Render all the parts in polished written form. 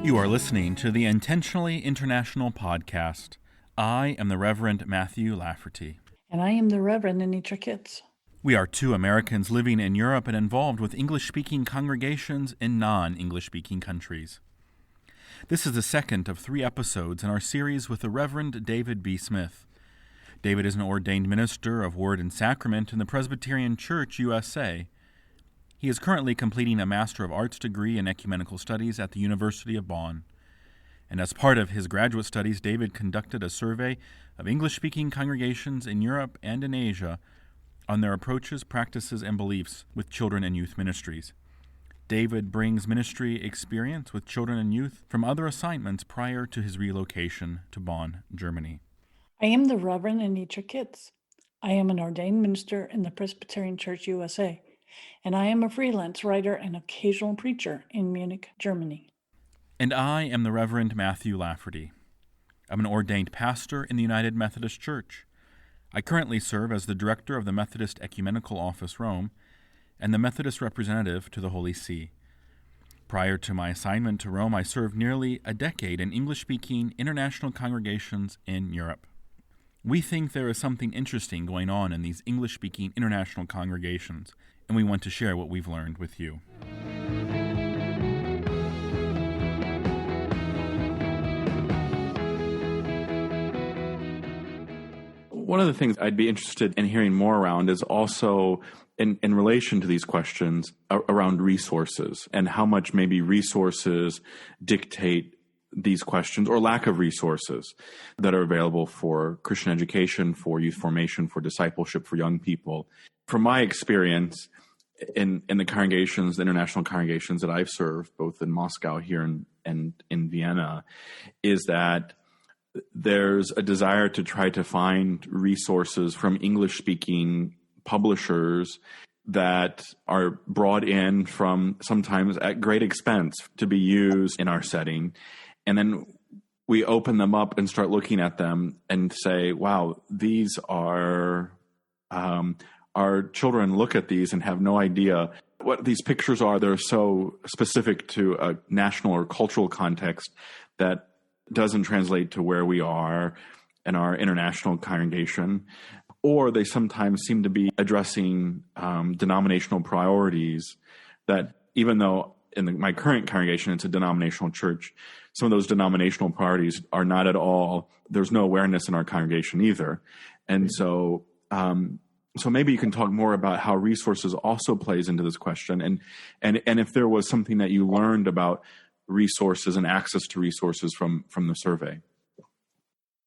You are listening to the Intentionally International podcast. I am the Reverend Matthew Laferty. And I am the Reverend Anitra. We are two Americans living in Europe and involved with English-speaking congregations in non-English-speaking countries. This is the second of 3 episodes in our series with the Reverend David B. Smith. David is an ordained minister of Word and Sacrament in the Presbyterian Church, USA. He is currently completing a Master of Arts degree in Ecumenical Studies at the University of Bonn. And as part of his graduate studies, David conducted a survey of English-speaking congregations in Europe and in Asia on their approaches, practices, and beliefs with children and youth ministries. David brings ministry experience with children and youth from other assignments prior to his relocation to Bonn, Germany. I am the Reverend Anitra. I am an ordained minister in the Presbyterian Church USA, and I am a freelance writer and occasional preacher in Munich, Germany. And I am the Reverend Matthew Laferty. I'm an ordained pastor in the United Methodist Church. I currently serve as the director of the Methodist Ecumenical Office Rome and the Methodist representative to the Holy See. Prior to my assignment to Rome, I served nearly a decade in English-speaking international congregations in Europe. We think there is something interesting going on in these English-speaking international congregations, and we want to share what we've learned with you. One of the things I'd be interested in hearing more around is also in relation to these questions around resources and how much maybe resources dictate these questions or lack of resources that are available for Christian education, for youth formation, for discipleship, for young people. From my experience in the congregations, the international congregations that I've served, both in Moscow here and in Vienna, is that there's a desire to try to find resources from English-speaking publishers that are brought in from sometimes at great expense to be used in our setting. And then we open them up and start looking at them and say, wow, these are, our children look at these and have no idea what these pictures are. They're so specific to a national or cultural context that doesn't translate to where we are in our international congregation. Or they sometimes seem to be addressing denominational priorities that, even though in my current congregation it's a denominational church, some of those denominational priorities are not at all, there's no awareness in our congregation either. And so maybe you can talk more about how resources also plays into this question, and if there was something that you learned about resources and access to resources from the survey.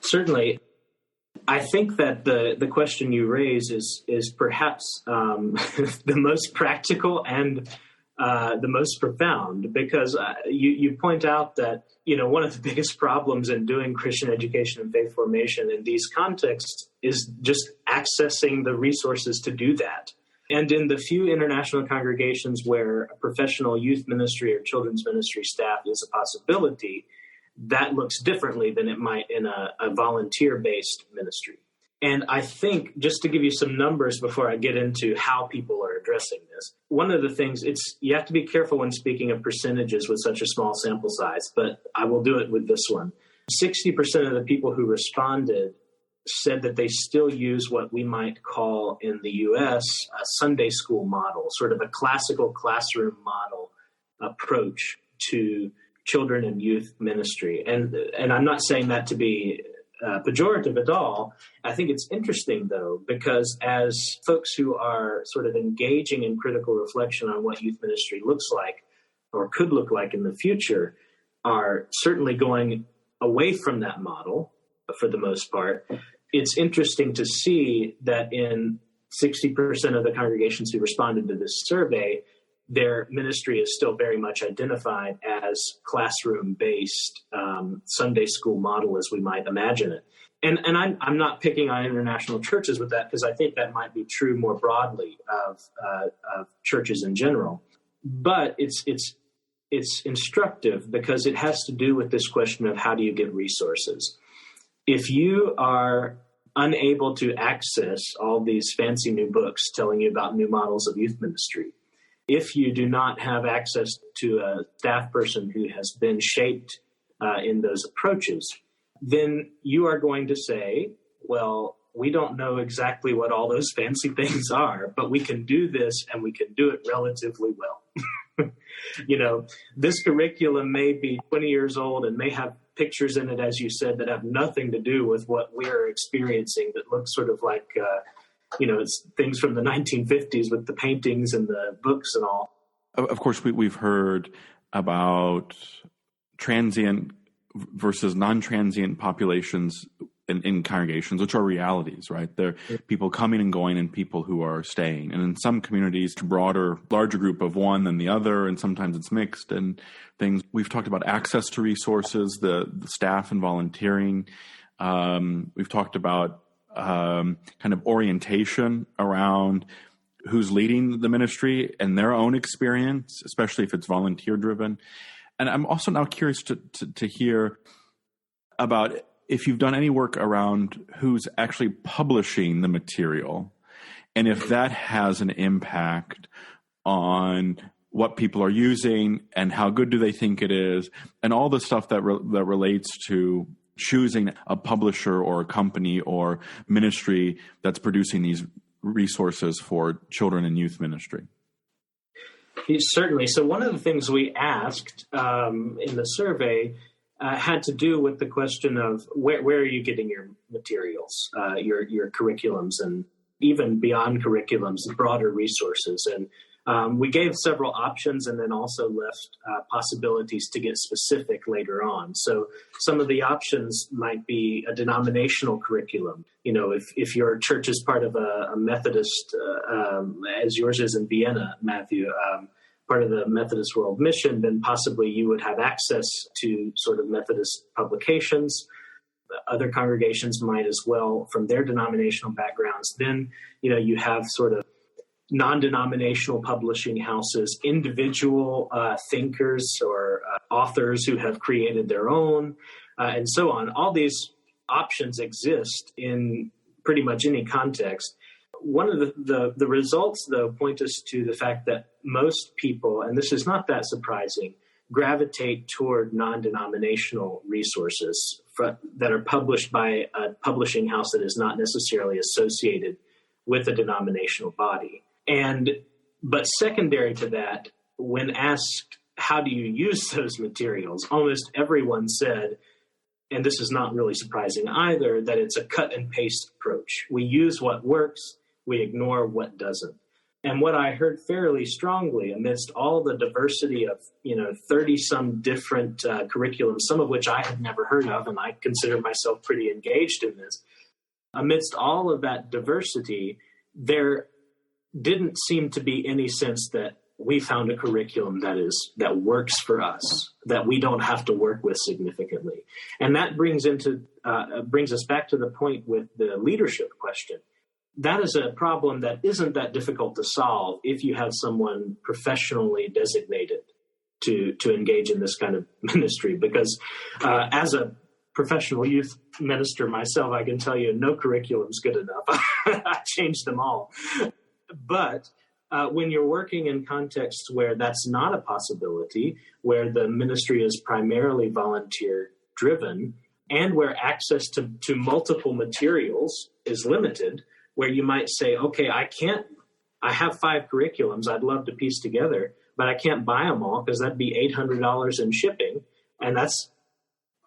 Certainly. I think that the question you raise is perhaps the most practical and the most profound, because you point out that, one of the biggest problems in doing Christian education and faith formation in these contexts is just accessing the resources to do that. And in the few international congregations where a professional youth ministry or children's ministry staff is a possibility, that looks differently than it might in a volunteer-based ministry. And I think, just to give you some numbers before I get into how people are addressing this, one of the things, you have to be careful when speaking of percentages with such a small sample size, but I will do it with this one. 60% of the people who responded said that they still use what we might call in the U.S. a Sunday school model, sort of a classical classroom model approach to children and youth ministry. And I'm not saying that to be pejorative at all. I think it's interesting, though, because as folks who are sort of engaging in critical reflection on what youth ministry looks like or could look like in the future are certainly going away from that model for the most part, it's interesting to see that in 60% of the congregations who responded to this survey, their ministry is still very much identified as classroom-based Sunday school model as we might imagine it. And I'm not picking on international churches with that, because I think that might be true more broadly of churches in general. But it's instructive because it has to do with this question of how do you get resources. If you are unable to access all these fancy new books telling you about new models of youth ministry, if you do not have access to a staff person who has been shaped in those approaches, then you are going to say, well, we don't know exactly what all those fancy things are, but we can do this and we can do it relatively well. This curriculum may be 20 years old and may have pictures in it, as you said, that have nothing to do with what we're experiencing, that look sort of like, it's things from the 1950s with the paintings and the books and all. Of course, we've heard about transient versus non-transient populations in congregations, which are realities, right? There are people coming and going and people who are staying. And in some communities, larger group of one than the other, and sometimes it's mixed and things. We've talked about access to resources, the staff and volunteering. We've talked about kind of orientation around who's leading the ministry and their own experience, especially if it's volunteer-driven. And I'm also now curious to hear about if you've done any work around who's actually publishing the material and if that has an impact on what people are using and how good do they think it is and all the stuff that relates to choosing a publisher or a company or ministry that's producing these resources for children and youth ministry. Certainly. So one of the things we asked in the survey had to do with the question of where are you getting your materials, your curriculums, and even beyond curriculums, broader resources. And we gave several options and then also left possibilities to get specific later on. So some of the options might be a denominational curriculum. If your church is part of a Methodist, as yours is in Vienna, Matthew, part of the Methodist World Mission, then possibly you would have access to sort of Methodist publications. Other congregations might as well from their denominational backgrounds. Then, you have sort of non-denominational publishing houses, individual thinkers or authors who have created their own, and so on. All these options exist in pretty much any context. One of the results, though, point us to the fact that most people, and this is not that surprising, gravitate toward non-denominational resources that are published by a publishing house that is not necessarily associated with a denominational body. But secondary to that, when asked, how do you use those materials, almost everyone said, and this is not really surprising either, that it's a cut and paste approach. We use what works, we ignore what doesn't. And what I heard fairly strongly amidst all the diversity of, 30 some different curriculums, some of which I had never heard of, and I consider myself pretty engaged in this. Amidst all of that diversity, there didn't seem to be any sense that we found a curriculum that works for us, that we don't have to work with significantly. And that brings us back to the point with the leadership question. That is a problem that isn't that difficult to solve if you have someone professionally designated to engage in this kind of ministry. Because as a professional youth minister myself, I can tell you no curriculum's good enough. I changed them all. But when you're working in contexts where that's not a possibility, where the ministry is primarily volunteer-driven, and where access to multiple materials is limited, where you might say, okay, I have 5 curriculums I'd love to piece together, but I can't buy them all because that'd be $800 in shipping, and that's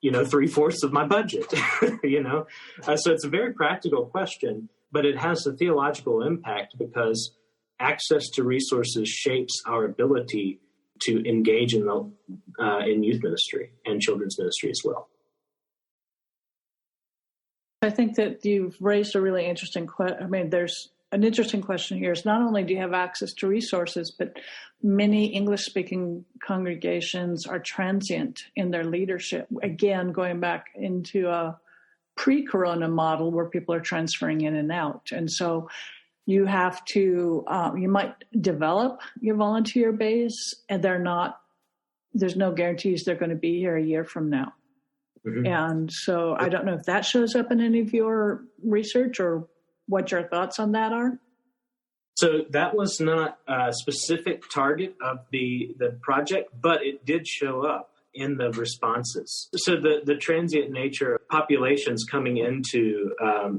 3/4 of my budget. So it's a very practical question, but it has a theological impact because access to resources shapes our ability to engage in youth ministry and children's ministry as well. I think that you've raised a really interesting question. There's an interesting question here. Is not only do you have access to resources, but many English-speaking congregations are transient in their leadership. Again, going back into a pre-corona model where people are transferring in and out. And so you have to, you might develop your volunteer base, and there's no guarantees they're going to be here a year from now. Mm-hmm. And so I don't know if that shows up in any of your research or what your thoughts on that are. So that was not a specific target of the project, but it did show up in the responses. So the transient nature of populations coming into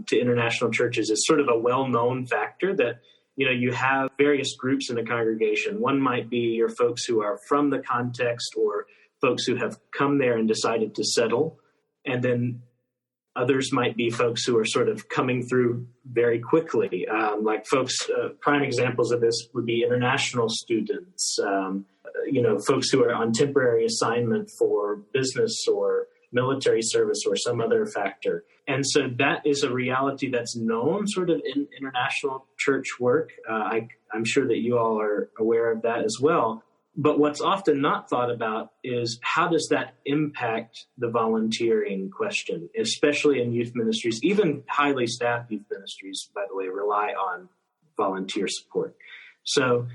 to international churches is sort of a well-known factor that, you have various groups in a congregation. One might be your folks who are from the context or folks who have come there and decided to settle. And then others might be folks who are sort of coming through very quickly. Like folks, prime examples of this would be international students, folks who are on temporary assignment for business or military service or some other factor. And so that is a reality that's known sort of in international church work. I'm sure that you all are aware of that as well. But what's often not thought about is how does that impact the volunteering question, especially in youth ministries. Even highly staffed youth ministries, by the way, rely on volunteer support. So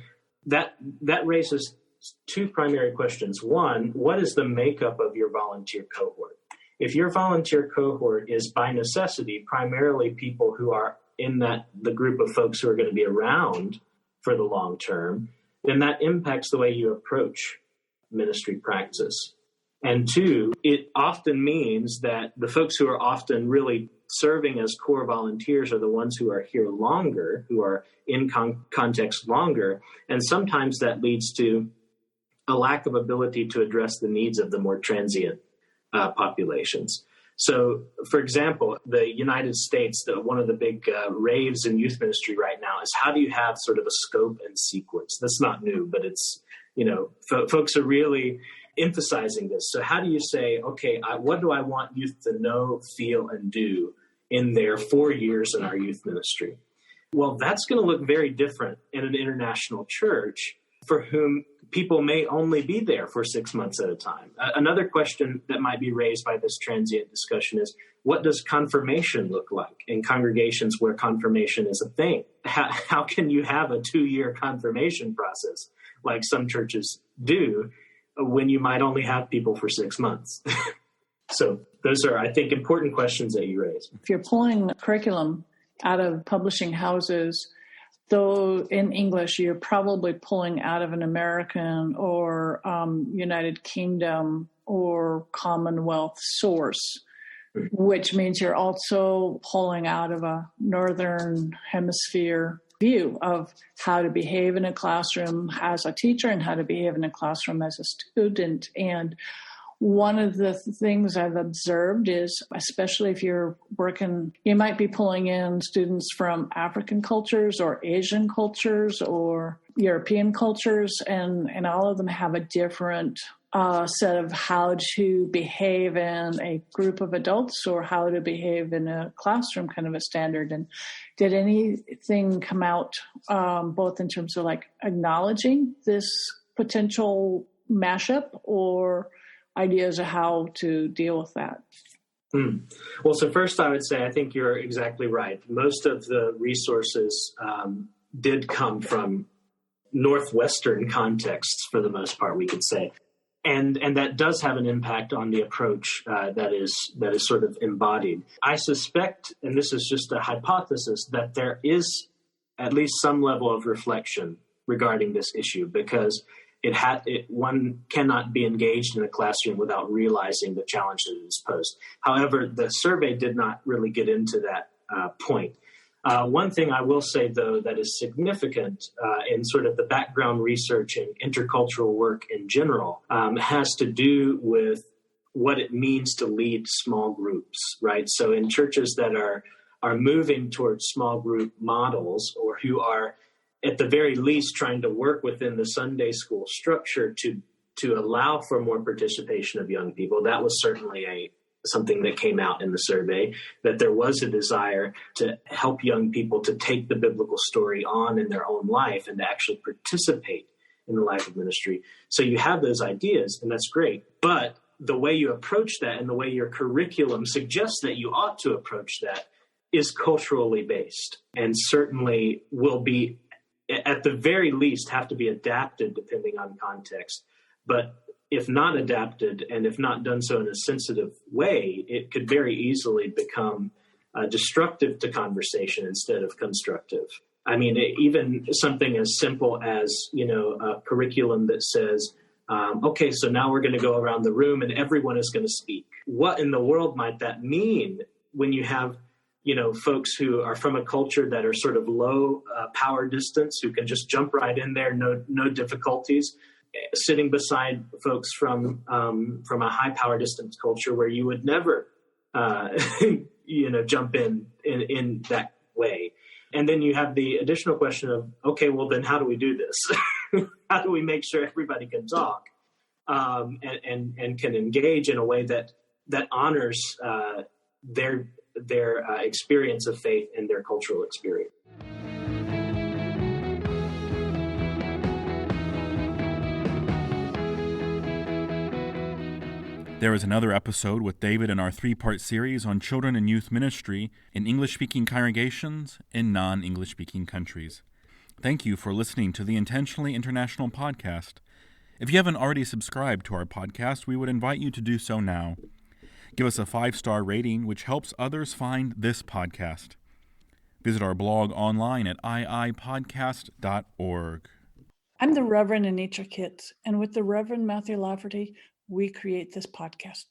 that raises two primary questions. One, what is the makeup of your volunteer cohort? If your volunteer cohort is by necessity primarily people who are in the group of folks who are going to be around for the long term, then that impacts the way you approach ministry practice. And two, it often means that the folks who are often really serving as core volunteers are the ones who are here longer, who are in context longer. And sometimes that leads to a lack of ability to address the needs of the more transient populations. So, for example, the United States, one of the big raves in youth ministry right now is how do you have sort of a scope and sequence? That's not new, but it's, folks are really emphasizing this. So how do you say, okay, what do I want youth to know, feel, and do in their 4 years in our youth ministry? Well, that's going to look very different in an international church for whom people may only be there for 6 months at a time. Another question that might be raised by this transient discussion is, what does confirmation look like in congregations where confirmation is a thing? How can you have a 2-year confirmation process like some churches do when you might only have people for 6 months? So those are, I think, important questions that you raise. If you're pulling curriculum out of publishing houses, though in English, you're probably pulling out of an American or United Kingdom or Commonwealth source, which means you're also pulling out of a Northern Hemisphere view of how to behave in a classroom as a teacher and how to behave in a classroom as a student. And one of the things I've observed is, especially if you're working, you might be pulling in students from African cultures or Asian cultures or European cultures, and all of them have a different set of how to behave in a group of adults or how to behave in a classroom, kind of a standard. And did anything come out both in terms of like acknowledging this potential mashup or ideas of how to deal with that? Well, so first I would say I think you're exactly right. Most of the resources did come from Northwestern contexts for the most part, we could say. And that does have an impact on the approach that is sort of embodied. I suspect, and this is just a hypothesis, that there is at least some level of reflection regarding this issue, because one cannot be engaged in a classroom without realizing the challenge that it is posed. However, the survey did not really get into that point. One thing I will say, though, that is significant in sort of the background research and intercultural work in general has to do with what it means to lead small groups, right? So in churches that are moving towards small group models, or who are at the very least trying to work within the Sunday school structure to allow for more participation of young people, that was certainly something that came out in the survey, that there was a desire to help young people to take the biblical story on in their own life and to actually participate in the life of ministry. So you have those ideas, and that's great. But the way you approach that and the way your curriculum suggests that you ought to approach that is culturally based, and certainly will be, at the very least, have to be adapted depending on context. But if not adapted, and if not done so in a sensitive way, it could very easily become destructive to conversation instead of constructive. I mean, even something as simple as, a curriculum that says, okay, so now we're going to go around the room and everyone is going to speak. What in the world might that mean when you have, folks who are from a culture that are sort of low power distance, who can just jump right in there, no difficulties, sitting beside folks from a high power distance culture where you would never, jump in that way. And then you have the additional question of, okay, well, then how do we do this? How do we make sure everybody can talk and can engage in a way that honors their experience of faith and their cultural experience? There is another episode with David in our 3-part series on children and youth ministry in English-speaking congregations in non-English-speaking countries. Thank you for listening to the Intentionally International podcast. If you haven't already subscribed to our podcast, we would invite you to do so now. Give us a 5-star rating, which helps others find this podcast. Visit our blog online at iipodcast.org. I'm the Reverend Anitra, and with the Reverend Matthew Laferty, we create this podcast.